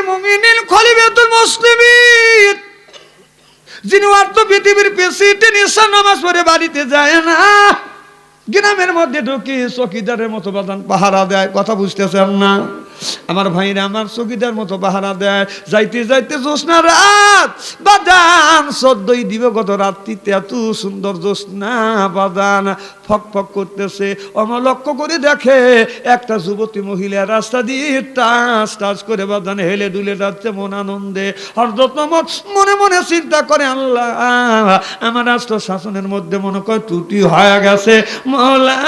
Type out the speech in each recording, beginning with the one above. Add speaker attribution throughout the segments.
Speaker 1: মুমিনিন খলিফাতুল মুসলিমিন, যিনি অর্থ পৃথিবীর প্রেসিডেন্ট, ঈশা নামাজ পড়ে বাড়িতে যায় না, গ্রামের মধ্যে ঢুকে চকিদারের মতো বাদান পাহারা দেয়। কথা বুঝতেছেন না আমার ভাইরা? আমার চকিদার মতো পাহারা দেয়। যাইতে যাইতে জ্যোৎস্না রাত বাদান 14ই দিবগত রাত্রিতে এত সুন্দর জ্যোৎস্না বাদান ফক ফক করতেছে। আমার লক্ষ্য করে দেখে একটা যুবতী মহিলা রাস্তা দিয়ে টাচ টাচ করে বাদান হেলে দুলে যাচ্ছে মন আনন্দে। হযরত ওমর মনে মনে চিন্তা করে, আল্লাহ আমার রাষ্ট্র শাসনের মধ্যে মনে করে ত্রুটি হয়ে গেছে, মওলা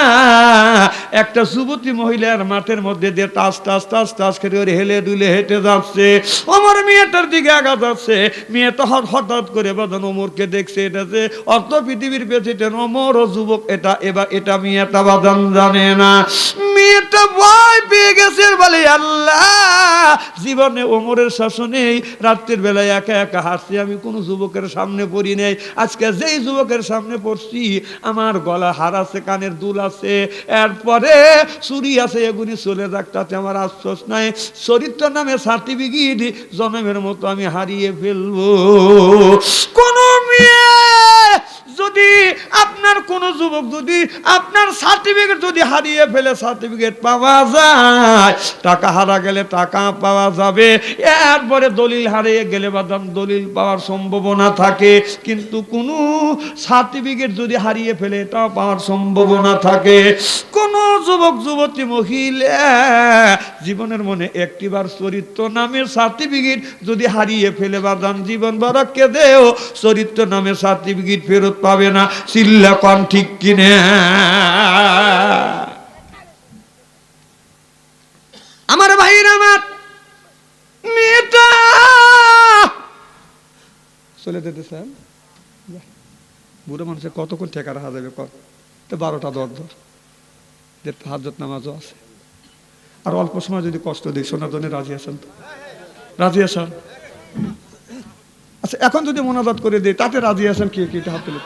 Speaker 1: একটা যুবতী মহিলার মাঠের মধ্যে দিয়ে টাচ টাচ টাচ টাচ করে হেলে দুলে হেঁটে যাচ্ছে। ওমর মেয়েটার দিকে আগা যাচ্ছে। মেয়েটা হঠাৎ করে বাদান ওমরকে দেখছে। এটা যে অর্থ পৃথিবীর প্রেসিডেন্ট ওমর ও যুবক, এটা এবার এটা মেয়েটা বাদান জানে না। মেয়েটা ভয় পেয়ে গেছে, বলে আল্লাহ জীবনে ওমরের শাসনে রাত্রির বেলায় একা একা হাসছি, আমি কোনো যুবকের সামনে পড়ি নাই। আজকে যেই যুবকের সামনে পড়ছি আমার গলা হার আছে, কানের দুল আছে, এরপরে চুরি আছে, এগুলি চলে যাক, তাতে আমার আশ্বাস নাই। চরিত্র নামে সার্টিফিকেট জন্মের মতো আমি হারিয়ে ফেলবো। কোন মেয়ে যদি আপনার কোন যুবক যদি আপনার সার্টিফিকেট যদি হারিয়ে ফেলে, সার্টিফিকেট পাওয়া যায়, টাকা হারা গেলে টাকা পাওয়া যাবে, এরপরে দলিল হারিয়ে গেলে বাদাম দলিল পাওয়ার সম্ভাবনা থাকে, কিন্তু কোন সার্টিফিকেট যদি হারিয়ে ফেলে এটাও পাওয়ার সম্ভাবনা থাকে। কোন যুবক যুবতী মহিলা জীবনের মনে একটিবার চরিত্র নামের সার্টিফিকেট যদি হারিয়ে ফেলে বাদাম জীবন বড় কেঁদেও চরিত্র নামের সার্টিফিকেট ফেরত পাবে না। চিল্লা কোন ঠিক কিনে? আমার ভাইরা, আমার মেয়েটা চলে যেতে স্যার, বুড়ো মানুষের কতক্ষণ ঠেকা রাখা যাবে? কত 12টা 10 ধর, হাজত নামাজও আছে, আর অল্প সময় যদি কষ্ট দিই শোনার জন্য রাজি আছেন তো? রাজি আছেন? আচ্ছা এখন যদি মোনাজাত করে দিই তাতে রাজি আছেন? কি কি হাত তুলে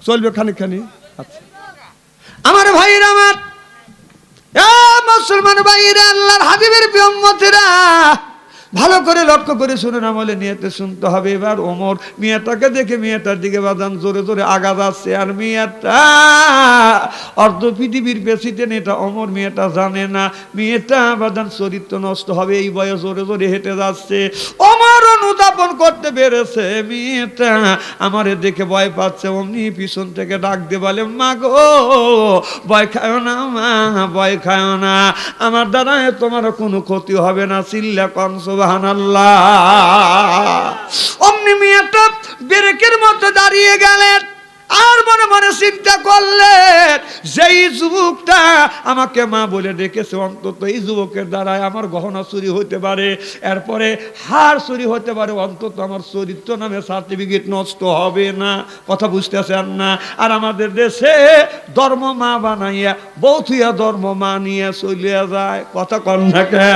Speaker 1: চলবে খানিকখানি? আচ্ছা আমার ভাইরা, আমার মুসলমান ভাইরা, আল্লাহর হাবিবের প্রিয় উম্মতেরা, ভালো করে লক্ষ্য করে শুনুন, আমলে নিয়তে শুনতে হবে। এবার ওমর মেয়েটাকে দেখে মেয়েটার দিকে বাদান জোরে জোরে আগা যাচ্ছে, আর মেয়েটা অর্ধ পৃথিবীর প্রেসিডেন্ট, এটা ওমর মেয়েটা জানে না। মেয়েটা বাদান চরিত্র নষ্ট হবে এই বয়স জোরে জোরে হেঁটে যাচ্ছে। ওমর অনুধাবন করতে পেরেছে মেয়েটা আমারে দেখে ভয় পাচ্ছে, অমনি পিছন থেকে ডাক দিয়ে বলে, মা গো ভয় খায় না মা, ভয় খায় না, আমার দ্বারা তোমার কোনো ক্ষতি হবে না। চিল্লা কন সুবহানাল্লাহ। অমনি মেয়েটা ব্রেকের মতো দাঁড়িয়ে গেলেন, আর মনে মনে চিন্তা করলেন, যেই যুবকটা আমাকে মা বলে ডেকেছে, অন্তত এই যুবকের দ্বারাই আমার গহনা চুরি হতে পারে, এরপরে হার চুরি হতে পারে, অন্তত আমার চরিত্র নামে সার্টিফিকেট নষ্ট হবে না। কথা বুঝতেছেন না? আর আমাদের দেশে ধর্ম মা বানাইয়া বৌথিয়া ধর্ম মা নিয়ে চলিয়া যায়। কথা কন না কে?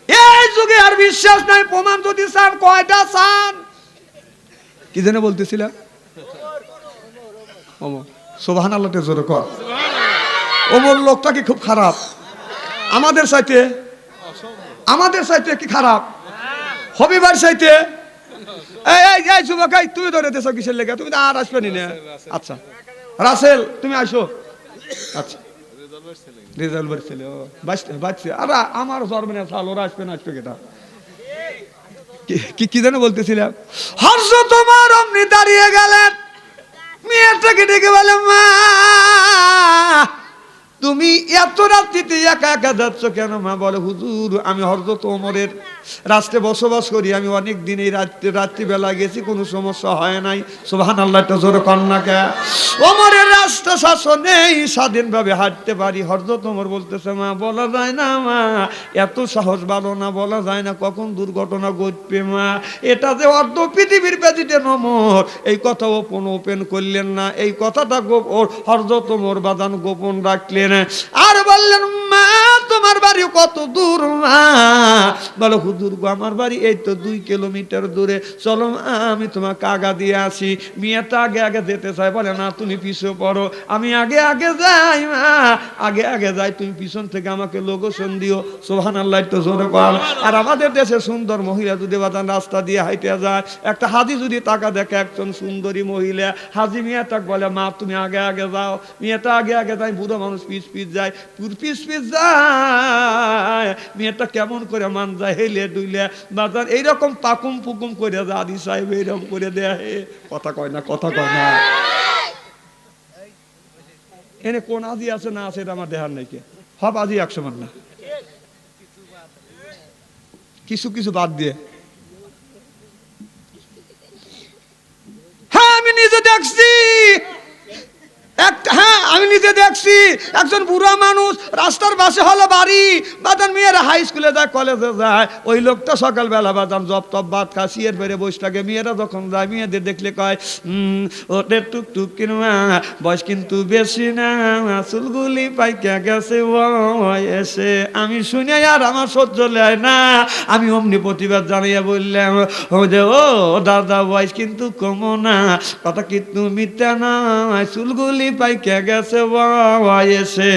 Speaker 1: এই যুগে আর বিশ্বাস নাই। প্রমাণ যদি চান, কয়টা চান? কি যেন বলতেছিলাম? সুবহানাল্লাহ জোরে কর। ওমর লোকটা কি খুব খারাপ? আমাদের চাইতে কি খারাপ? হবিবার চাইতে? এই যুবক, তুমি ধরে দেশ কিসের লেগে? তুমি তো আর আসবে না। আচ্ছা রাসেল তুমি আসো। আচ্ছা রেজাল্ট ছেলে বাচ্চা, আর আমার জন্মে সাল ওরা আসবে না, আসবে কেটা? কি যেন বলতেছিলাম? হযরত ওমর অমনি দাঁড়িয়ে গেলেন, মেয়েটাকে ডেকে বলে, মা তুমি এত রাত্রিতে একা একা যাচ্ছ কেন? মা বলে, হুজুর আমি হযরত ওমরের রাষ্ট্রে বসবাস করি, আমি অনেক দিন এই রাত্রিবেলা গেছি, কোনো সমস্যা হয় নাই। সুবহানাল্লাহ জোরে কন্যা কে? ওমরের রাষ্ট্র শাসনেই স্বাধীনভাবে হাঁটতে পারি। হযরত ওমর বলতেছে, মা বলা যায় না মা, এত সাহস ভালো না, বলা যায় না কখন দুর্ঘটনা ঘটবে মা। এটা যে অর্ধ পৃথিবীর প্রেসিডেন্ট ওমর, এই কথা ওপেন করলেন না, এই কথাটা হযরত ওমর বাদান গোপন রাখলেন। আর বললেন, মা তোমার বাড়ি কত দূর? মা বলো হুজুর গো আমার বাড়ি এই তো 2 কিলোমিটার দূরে, চলো আমি তোমাকে আগা দিয়ে আসি। মেয়েটা আগে আগে যেতে চায়, বলে না তুমি পিছু পড়ো, আমি আগে আগে যাই মা, আগে আগে যাই, তুমি পিছন থেকে আমাকে লোকেশন দিও। সুবহানাল্লাহ, একটু জোরে বল। আর আমাদের দেশে সুন্দর মহিলা যদি বাদান রাস্তা দিয়ে হাইটে যায়, একটা হাজি যদি টাকা দেখে একজন সুন্দরী মহিলা, হাজি মেয়েটা বলে মা তুমি আগে আগে যাও, মেয়েটা আগে আগে যায়, বুড়ো মানুষ পিছ পিছ যায়, পিছ পিছ যায়, মেয়েটা কেমন করে মান যায় হেলে ডুইলে বাজার এইরকম পাকুম পুকুম করে যায়, আদি সাহেব এইরকম করে দেয়, কথা কয় না, কথা কয় না। এনে কোন আজি আছে না আছে এটা আমার দেহার নাকি, সব আজি 100 মান না, কিছু কিছু বাদ দিয়ে। হ্যাঁ আমি নিজে দেখছি আমি নিজে দেখছি একজন বুড়া মানুষ, রাস্তার পাশে হলো বাড়ি, বাদান মেয়েরা হাই স্কুলে যায়, কলেজে যায়, ওই লোকটা সকালবেলা বাদান জব টপ ভাত খাসিয়ের বেড়ে বসে থাকে। মেয়েরা যখন যায়, মেয়েদের দেখলে কয় ওদের টুকটুক কিনবা, বয়স কিন্তু বেশি না, চুলগুলি পাইকা গেছে এসে। আমি শুনে আর আমার সহ্য লেয় না, আমি অমনি প্রতিবাদ জানাইয়া বললাম যে ও দাদা বয়স কিন্তু কমো না, কথা কিন্তু মিথ্যা নয়, চুলগুলি পাইকে গেছে এসে।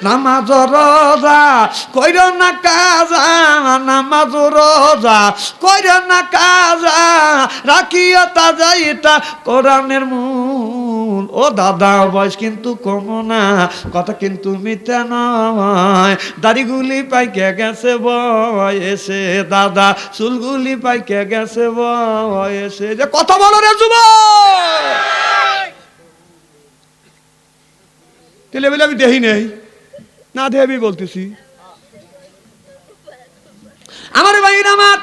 Speaker 1: নামাজ রোজা কইর না কাজা, নামাজ রোজা কইর না কাজা, রাখিও তাজা এটা কোরআনের মূল। ও দাদা বয়স কিন্তু কমো না, কথা কিন্তু মিথ্যা নয়, দাড়িগুলি পাইকে গেছে এসে, দাদা চুলগুলি পাইকে গেছে এসে। যে কথা বলো রে যুবক, টেলিভিশন আমি দেখি নেই না, দেখে আমি বলতেছি আমার ভাইয়ের আমার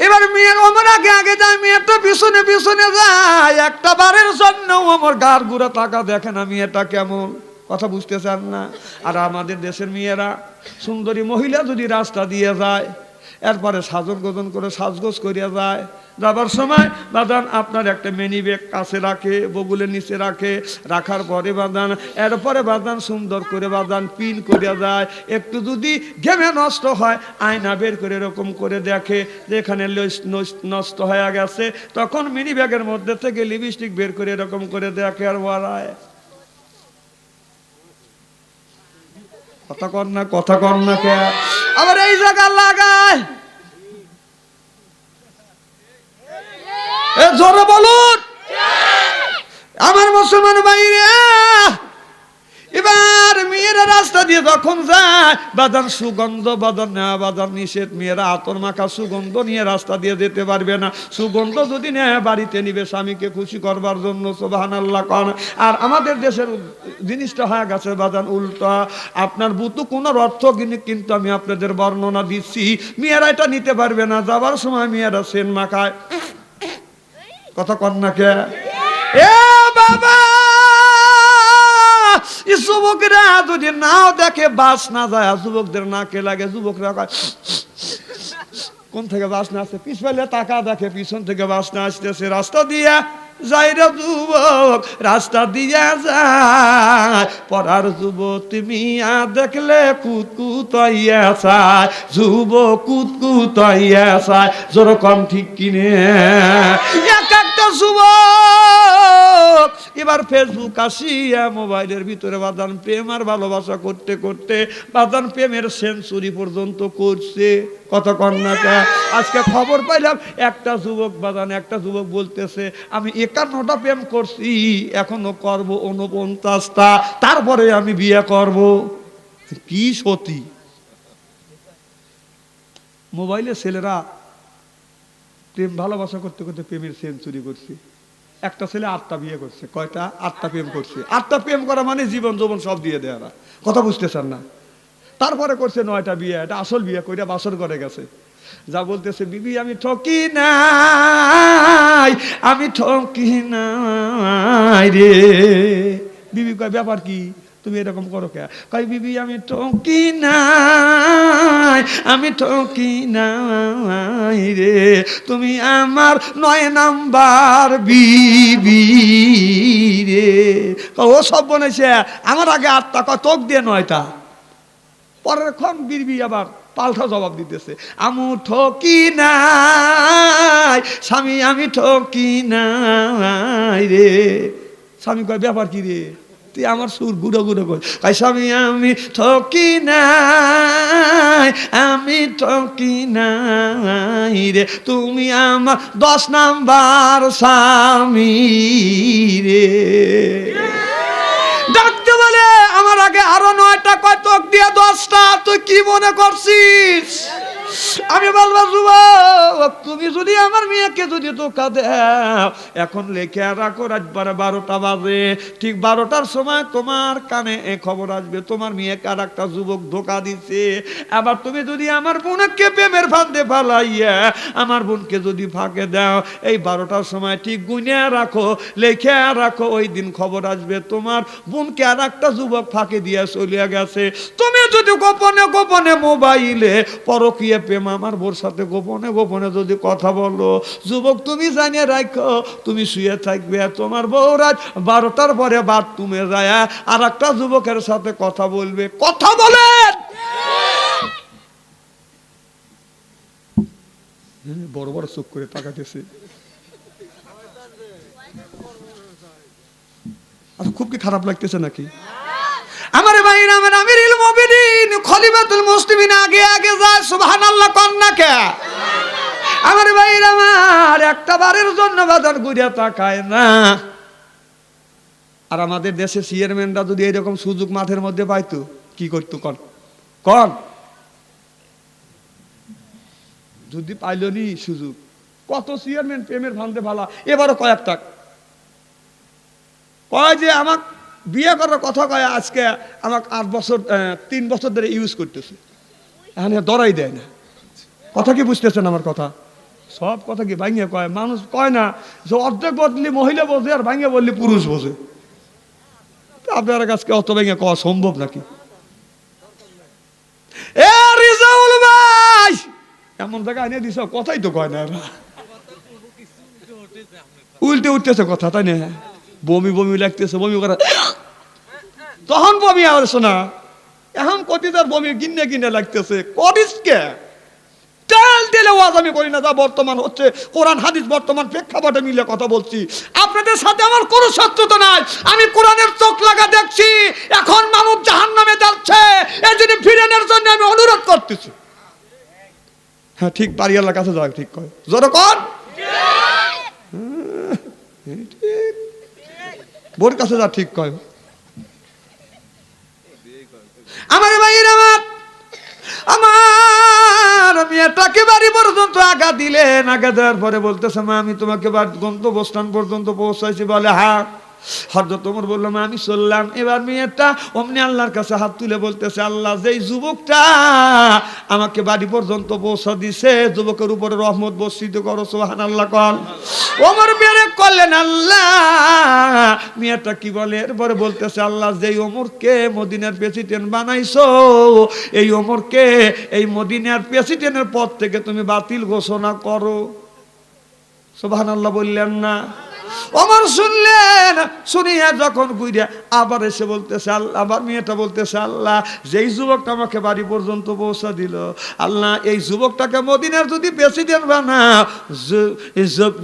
Speaker 1: এবার মেয়ের আমার আগে আগে যায়, মেয়েটা পিছনে পিছনে যায়, একটা বারের জন্য আমার গার গুড়া টাকা দেখে না মেয়েটা কেমন, কথা বুঝতে চান না। আর আমাদের দেশের মেয়েরা সুন্দরী মহিলা যদি রাস্তা দিয়ে যায়, এরপরে সাজন গোজন করে সাজগোজ করিয়া যায়, যাবার সময় বাদান আপনার একটা মিনি ব্যাগ কাছে রাখে, বগুলের নিচে রাখে, রাখার পরে বাদান এরপরে বাদান সুন্দর করে বাদান পিন করিয়া যায়। একটু যদি ঘেমে নষ্ট হয়, আয়না বের করে এরকম করে দেখে যেখানে নষ্ট হয়ে গেছে, তখন মিনি ব্যাগের মধ্যে থেকে লিপস্টিক বের করে এরকম করে দেখে আর বাড়ায়। কথা কর না, কথা কর না কে আবার এই জায়গা লাগায়, জোরে বলুন আমার মুসলমান ভাইরা। এবার মেয়েরা রাস্তা দিয়ে যখন যায়, বাজার সুগন্ধ বাজার নেওয়া বাজার নিষেধ, মেয়েরা আতর মাখা সুগন্ধ নিয়ে রাস্তা দিয়ে যেতে পারবে না। সুগন্ধ যদি নেয় বাড়িতে নিবে স্বামীকে খুশি করবার জন্য, সুবহানাল্লাহ কোন। আর আমাদের দেশের জিনিসটা হয়ে গেছে বাজান উল্টা, আপনার বুতু কোন অর্থ কিন্তু আমি আপনাদের বর্ণনা দিচ্ছি, মেয়েরা এটা নিতে পারবে না। যাবার সময় মেয়েরা সেন মাখায়, কথা কন না কে এ বাবা, যুবকরা যদি নাও দেখে বাস না যায়, যুবকদের নাকে লাগে, যুবকরা কোন থেকে বাস না আসছে, পিছলে টাকা দেখে পিছন থেকে বাস না আসতেছে, রাস্তা দিয়া যাই রে যুবক, রাস্তা দিয়া যায়, পড়ার যুবক মিয়া দেখলে কুতকুতাইয়া চায়, যুবক কুতকুতাইয়া চায়, যেরকম ঠিক কিনে এক একটা যুবক এবার ফেসবুক আসিয়া মোবাইলের ভিতরে বাদান প্রেম আর ভালোবাসা করতে করতে বাদান প্রেমের সেঞ্চুরি পর্যন্ত করছে, কত কন্যাটা। আজকে খবর পাইলাম একটা যুবক বাদান, একটা যুবক বলতেছে আমি 51টা প্রেম করছি, এখনো করব 49টা, তারপরে আমি বিয়ে করব। কি সতী মোবাইলে ছেলেরা প্রেম ভালোবাসা করতে করতে প্রেমের সেঞ্চুরি করছে। একটা ছেলে 8টা বিয়ে করছে, কয়টা? 8টা প্রেম করছে। 8টা প্রেম করা মানে জীবন যৌবন সব দিয়ে দেওয়া, কথা বুঝতেছেন না। তারপরে করছে 9টা বিয়ে, এটা আসল বিয়ে কইরা বাসর করে গেছে। যা বলতেছে বিবি আমি ঠকি নাই, আমি ঠকি নাই রে। বিবি কয় ব্যাপার কি, তুমি এরকম করো কে? কয় বিবি আমি ঠকি নাই, আমি ঠকি নাই রে, তুমি আমার 9 নাম্বার বিবি রে। ও সব বনেছে আমার আগে 8টা, কয় তোক দিয়ে 9টা। পরের ক্ষণ বিড়বি আবার পাল্টা জবাব দিতেছে, আমু ঠকি নাই স্বামী, আমি ঠকি নাই রে। স্বামী কয় ব্যাপার কি রে, তুই আমার সুর গুঁড়ো গুঁড়ো কর। কয় স্বামী আমি ঠকি নাই, আমি ঠকি নাই রে, তুমি আমার 10 নাম্বার স্বামী রে। ডাকতে বলে আমার আগে আরো 9টা কয়, তোক দিয়ে 10টা, তুই কি মনে করছিস? আমি বলবো যুবক, তুমি যদি আমার মেয়েকে যদি ধোকা দাও, এখন লেখে রাখো রাত 12টা বাজে, ঠিক 12টার সময় তোমার কানে এ খবর আসবে তোমার মেয়েকে আর একটা যুবক ধোকা দিচ্ছে। আবার তুমি যদি আমার বোনকে প্রেমের ফাঁদে ফালাইয়া আমার বোনকে যদি ফাঁকে দাও, এই 12টার সময় ঠিক গুনে রাখো, লেখে রাখো, ওই দিন খবর আসবে তোমার বোনকে আর একটা যুবক ফাঁকে দিয়ে চলে গেছে। তুমি যদি গোপনে গোপনে মোবাইলে পরকীয়া প্রেম আমার বোর সাথে গোপনে গোপনে যদি কথা বলো, যুবক তুমি জানিয়ে রাখো, তুমি শুয়ে থাকবে আর তোমার বউ রাত 12টার পরে বাথরুমে যায় আর একটা যুবকের সাথে কথা বলবে। কথা বলেন, বড় বড় চোখ করে তাকাতেছে। আর খুব কি খারাপ লাগতেছে নাকি? আমার ভাইরা, আমার আমিরুল মুমিনিন খলিফাতুল মুসলিমিন আগে আগে যায়, সুবহানাল্লাহ কোন না কে? আমার ভাইরা, আমার একটা বারের জন্য বাজার ঘুরে তাকায় না। আর আমাদের দেশে চেয়ারম্যানরা যদি এরকম সুযোগ মাঠের মধ্যে পাইতো কি করতো? কোন কোন যদি পাইল নি সুযোগ, কত চেয়ারম্যান প্রেমের ফান্দে ভালা। এবারও কয়েকটা কয় যে আমার বিয়ে করার কথা কয়, আজকে আমাকে 8 বছর 3 বছর ধরে ইউজ করতেছে, এখানে দরাই দেয় না। কথা কি বুঝতেছেন আমার কথা? সব কথা কি ভাঙিয়ে কয়? মানুষ কয় না যে অর্ধেক বদলি মহিলা বোঝে আর ভাঙিয়ে বললি পুরুষ বোঝে। আপনার কাছে অত ভেঙে কওয়া সম্ভব নাকি? এ রিজাউল ভাই, এমন জায়গায় এনে দিছ, কথাই তো কয় না, উল্টে উঠতেছে কথা, তাই না? বমি বমি লাগতেছে, বমি করা, তখন বমি আসছে না, এখন কতিদার বমি গিন্নে গিন্নে লাগতেছে। করিস কে? তেল তেলে ওয়াজ আমি করি না, যা বর্তমান হচ্ছে কোরআন হাদিস বর্তমান প্রেক্ষাপটে মিলে কথা বলছি। আপনাদের সাথে আমার কোনো শত্রুতা নাই, আমি কোরআনের চোখ লাগা দেখছি। এখন মানুষ জাহান্নামে যাচ্ছে, এই জন্য ফিরেনের জন্য আমি অনুরোধ করতেছি। হ্যাঁ ঠিক, বাড়িওয়ালার কাছে যাও, ঠিক কয়, জোরে কর, বোর কাছে যা, ঠিক কয়। আমার ভাইয়ের, আমার মেয়েটাকে বাড়ি পর্যন্ত আগা দিলেন। আগা দেওয়ার পরে বলতেছে, মা আমি তোমাকে গন্তব্যস্থান পর্যন্ত পৌঁছাইছি। বলে হ্যাঁ। হযরত ওমর বললাম আমি চললাম। এবার মেয়েটা অমনি আল্লাহর কাছে হাত তুলে বলতেছে, আল্লাহ যেই যুবকটা আমাকে বাড়ি পর্যন্ত পৌঁছা দিছে, যুবকের উপরে রহমত বর্ষিত করো, সুবহানাল্লাহ কর। ওমর মেরে করলেন, আল্লাহ মেয়েটা কি বলে? এরপরে বলতেছে, আল্লাহ যেই ওমরকে মদিনার প্রেসিডেন্ট বানাইছো, এই ওমরকে এই মদিনার প্রেসিডেন্টের পদ থেকে তুমি বাতিল ঘোষণা করো। সুবহানাল্লাহ বললেন না? ওমর শুনলেন, শুনিয়া যখন ঘুরে আবার এসে বলতেছে, আল্লাহ, আবার মেয়েটা বলতেছে, আল্লাহ যেই যুবকটা আমাকে বাড়ি পর্যন্ত পৌঁছা দিল, আল্লাহ এই যুবকটাকে মদিনার যদি প্রেসিডেন্ট বানাও,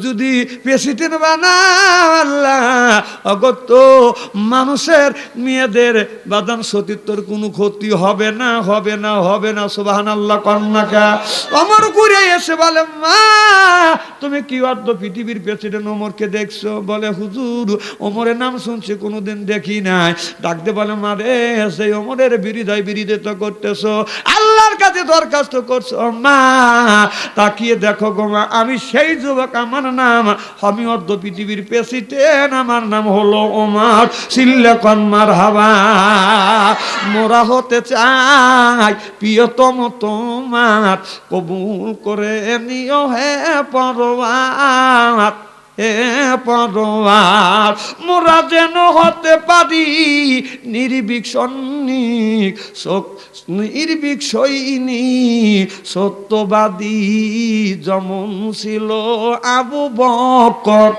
Speaker 1: যদি প্রেসিডেন্ট বানাও আল্লাহ, অগত্য মানুষের মেয়েদের বাদান সতীত্বর কোনো ক্ষতি হবে না, হবে না, হবে না। সুবহানাল্লাহ কন্যাকা। ওমর ঘুরে এসে বলে, মা তুমি কি অর্ধ পৃথিবীর প্রেসিডেন্ট ওমরকে দেখছো? বলে হুজুর ওমরের নাম শুনছি, কোনোদিন দেখি নাই। ডাকতে বলে, মা রে সেই ওমরের বিরোধিতা করতেছো, আল্লাহর কাছে দরখাস্ত করছো। মা তাকিয়ে দেখো গো মা, আমি সেই যুবক, আমার নাম, আমি অর্ধ পৃথিবীর প্রেসিডেন্ট, আমার নাম হলো ওমর। সিল্লাকন মারহাবা। মোরা হতে চাই প্রিয়তম তোমার, কবুল করে নিও হে পরওয়ার, হে পরওয়ার। মোরা যেন হতে পারি নির্ভীক সৈনিক, নির্ভীক সৈনিক, সত্যবাদী যেমন ছিল আবু বকর।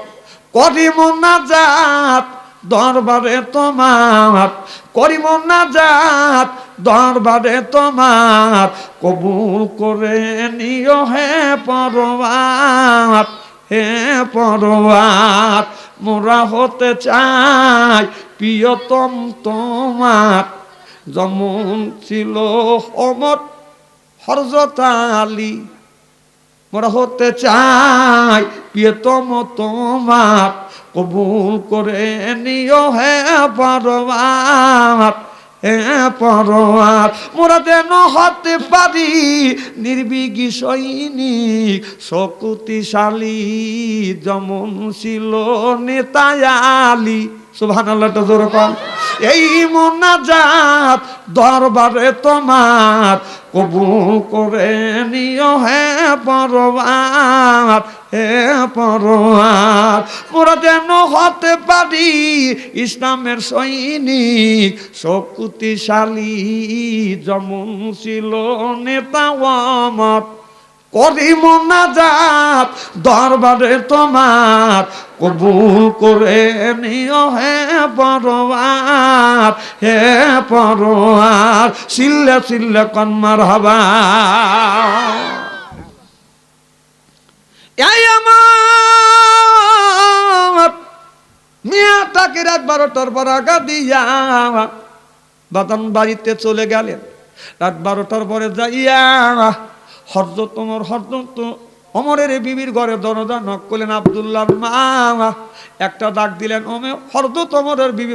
Speaker 1: করি মোনাজাত দরবারে তোমার, করিব নাজাত দরবারে তোমার, কবুল করে নিও হে পরওয়ার, হে পরওয়ার। মোরা হতে চাই প্রিয়তম তোমার, যেমন ছিল ওমর হযরত আলী। মোরা হতে চাই প্রিয়তম তোমার, কবুল করে নিও হে পরওয়ার, হে পরওয়ার। মোরা যেন হতে পারি নির্বিঘ্ন সৈনিক, শক্তিশালী যেমন ছিল নেতা আলী। সুবহানাল্লাহ, তো জোরে কর। এই মোনাজাত দরবারে তোমার, কবুল করে নিও হে পরওয়ার, হে পরওয়ার। মোরা যেন হতে পারি ইসলামের সৈনিক, শক্তিশালী যেমন ছিল নেতা ওমর। করি মোনাজাত দরবারে তোমার, কবুল করে নিও হে পরওয়ার, হে পরওয়ার। সিল্লে সিল্লে কন মারহাবা। এই আমার মিয়াটাকে রাত 12টার পর আগা দিয়া বাদাম বাড়িতে চলে গেলেন। রাত 12টার পরে যাইয়া হযরত ওমরের বিবির ঘরে দরজা নক করলেন। আব্দুল্লাহর মা একটা ডাক দিলেন, হযরত ওমরের বিবি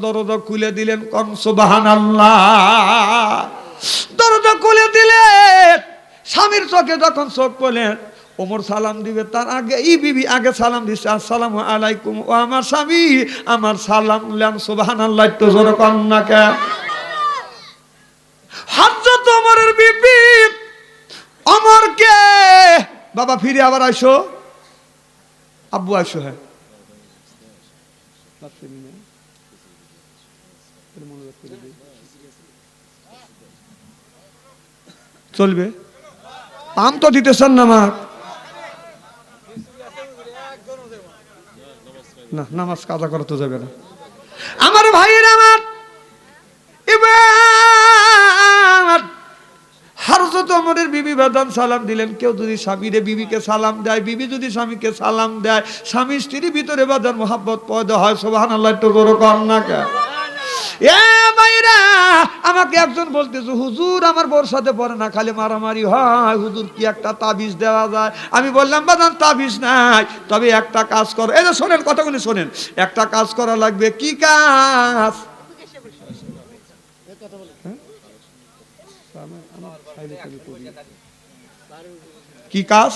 Speaker 1: দরজা খুলে দিলেন। কোন সুবহানাল্লাহ। দরজা খুলে দিলেন। স্বামীর চোখে যখন চোখ পড়লেন, ওমর সালাম দিবে তার আগে এই বিবি আগে সালাম দিচ্ছে, আসসালামু আলাইকুম। ও আমার স্বামী, আমার সালাম দিলাম। সুবহানাল্লাহ, একটু জোরে কন না কে। হযরত ওমরের বিবি ওমরকে, বাবা ফিরে আবার আইসো, আব্বু আইসো। হ্যাঁ, চলবে। আম তো দিতেছেন না আমার, না নামাজ কাজা করতে যাবে না। আমার ভাইয়ের, আমার এবার হযরত ওমরের বিবি বেদান সালাম দিলেন। কেউ যদি স্বামীরে বিবিকে সালাম দেয়, বিবি যদি স্বামীকে সালাম দেয়, স্বামী স্ত্রীর ভিতরে বেদান মোহাব্বত পয়দা হয়। সুবহানাল্লাহ, একটু জোরে কর না কে। এ ভাইরা, আমাকে একজন বলতেছে, হুজুর আমার বোর সাথে পড়ে না, খালি মারামারি হয়, হুজুর কি একটা তাবিজ দেওয়া যায়? আমি বললাম, বাদান তাবিজ নাই, তবে একটা কাজ করো। এই যে শোনেন, কথাগুলি শোনেন। একটা কাজ করা লাগবে। কি কাজ? কি কাজ?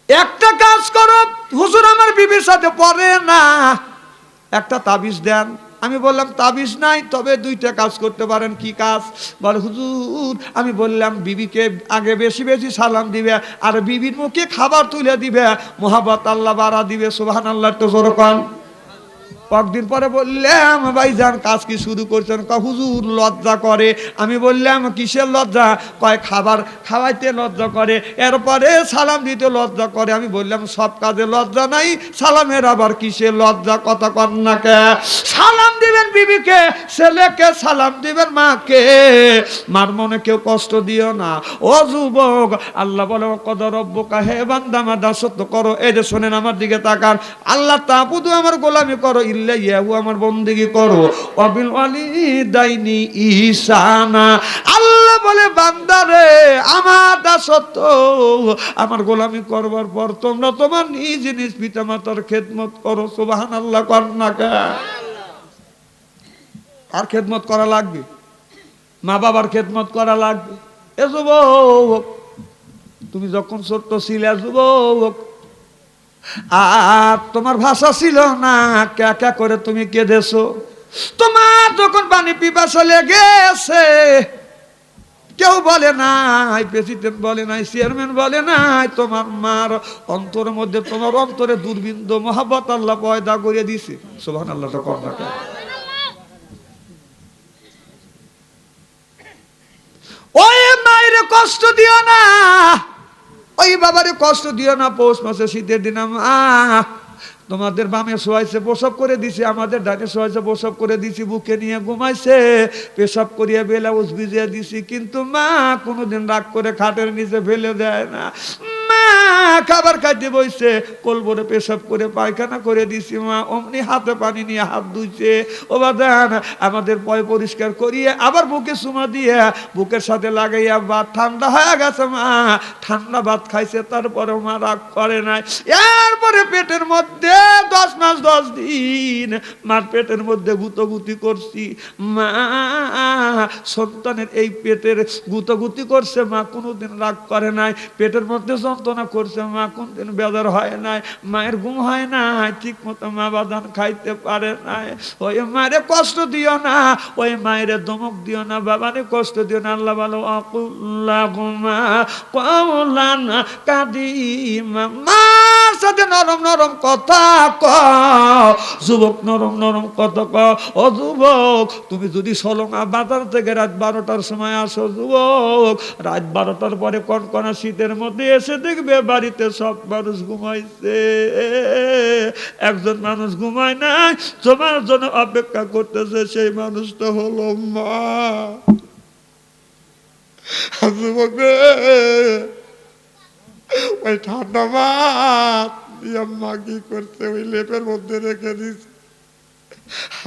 Speaker 1: একটা কাজ করো, হুজুর আমার বিবির সাথে পড়ে না, একটা তাবিজ দেন। আমি বললাম তাবিজ নাই, তবে দুইটা কাজ করতে পারেন। কি কাজ? বলে হুজুর, আমি বললাম বিবিকে আগে বেশি বেশি সালাম দিবে, আর বিবির মুখে খাবার তুলে দিবে, মোহাব্বত আল্লাহ বাড়া দিবে। সুবহানাল্লাহ, তো জোরে কন। কয়েকদিন পরে বললাম, ভাইজান কাজ কি শুরু করছেন? হুজুর লজ্জা করে। আমি বললাম কিসের লজ্জা? কয় খাবার খাওয়াইতে লজ্জা করে, এরপরে সালাম দিতে লজ্জা করে। আমি বললাম সব কাজে লজ্জা নাই, সালামের আবার কিসের লজ্জা? কথা কন না কে। সালাম দিবেন বিবিকে, ছেলেকে সালাম দিবেন মাকে, মার মনে কেউ কষ্ট দিও না। ও যুবক, আল্লাহ বলে কদ রব্বুকা, হে বান্দা মা দাসত্ব করো। এই যে শোনেন, আমার দিকে তাকান। আল্লাহ তাবুদু, আমার গোলামি করো, ইল্লা ইয়াহু, আমার বন্দেগী করো, ওয়াবিল ওয়ালিদাইনি ইহসানা। আল্লাহ বলে বান্দারে, আমার দাসত্ব, আমার গোলামি করবার পর তোমরা তোমার নিজ নিজ পিতামাতার খেদমত করো। সুবহানাল্লাহ, কর না কে। আর খেদমত করা লাগবে, মা বাবার খেদমত করা লাগবে। এ যুবক, তুমি যখন ছোট্ট ছিলে যুবক, আর তোমার ভাষা ছিল না, কে কে করে তুমি কেঁদেছো। তোমার যখন পানি পিপাসা লেগেছে, কেউ বলে নাই, প্রেসিডেন্ট বলে নাই, চেয়ারম্যান বলে নাই, তোমার মার অন্তরের মধ্যে, তোমার অন্তরে দুর্বিন্দু মহব্বত আল্লাহ পয়দা করে দিছে। সুবহানাল্লাহ, তো কর না কে। ওই মায়ের কষ্ট দিও না, ওই বাবারে কষ্ট দিও না। পৌষ মাসে শীতের দিন তোমাদের বামে শোয়াইছে প্রসব করে দিছি, আমাদের ডানে শোয়াইছে প্রসব করে দিছি, বুকে নিয়ে ঘুমাইছে, পেশাব করিয়া ব্লাউজ ভিজিয়ে দিছি, কিন্তু মা কোনোদিন রাগ করে খাটের নিচে ফেলে দেয় না। মা খাবার খাইতে বইছে, কোলবরে পেশাব করে পায়খানা করে দিছি, মা অমনি হাতে পানি নিয়ে হাত ধুইছে। ও বাদান আমাদের পয় পরিষ্কার করিয়ে আবার বুকে চুমা দিয়ে বুকের সাথে লাগাইয়া ভাত ঠান্ডা হয়ে গেছে, মা ঠান্ডা ভাত খাইছে, তারপরে মা রাগ করে নাই। এরপরে পেটের মধ্যে 10 মাস 10 দিন মার পেটের মধ্যে গুতগুতি করছি, মা সন্তানের এই পেটের গুতগুতি করছে, মা কোনোদিন রাগ করে নাই। পেটের মধ্যে যন্ত্রণা করছে, মা কোনদিন বেজার হয় নাই। মায়ের ঘুম হয় না ঠিক মতো, মা বাদান খাইতে পারে নাই। ওই মায়ের কষ্ট দিও না, ওই মায়ের ধমক দিও না, বাবারে কষ্ট দিও না। আল্লাহ ভালো আকুল্লাহুমা কওলান কাদিমা, মার সাথে নরম নরম কথা কও। যুবক নরম নরম কথা কও। ও যুবক, তুমি যদি সলঙ্গা বাজার থেকে রাত 12টার সময় আসো যুবক, রাত 12টার পরে কনকনা শীতের মধ্যে এসে দেখবে বাড়িতে সব মানুষ ঘুমাইছে, একজন মানুষ ঘুমায় নাই, তোমার জন্য অপেক্ষা করতেছে, সেই মানুষটা হলো মা। যুবক রে, ওই ঠান্ডা ভাত মা কি করছে, ওই লেপের মধ্যে রেখে দিচ্ছে।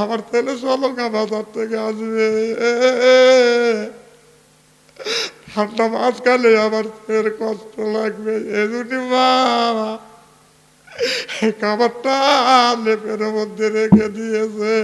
Speaker 1: আমার ছেলে সলঙ্গা বাজার থেকে আসবে, ঠান্ডা মাছ খালে আমার ছেলের কষ্ট লাগবে, এজন্য মা খাবারটা লেপের মধ্যে রেখে দিয়েছে।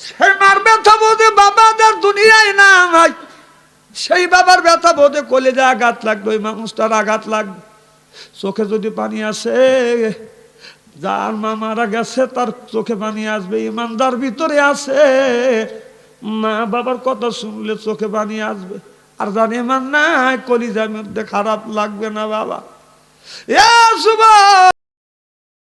Speaker 1: সেই মার ব্যথা বোধে বাবাদের দুনিয়ায় না, সেই বাবার ব্যথা বোধে কলেজে আঘাত লাগবে, ওই মানুষটার আঘাত লাগবে। চোখে যদি পানি আসে, যার মা মারা গেছে তার চোখে পানি আসবে, ইমানদার ভিতরে আছে, মা বাবার কথা শুনলে চোখে পানি আসবে। আর জানি ইমান নাই, কলিজার মধ্যে খারাপ লাগবে না বাবা। এ যুবক,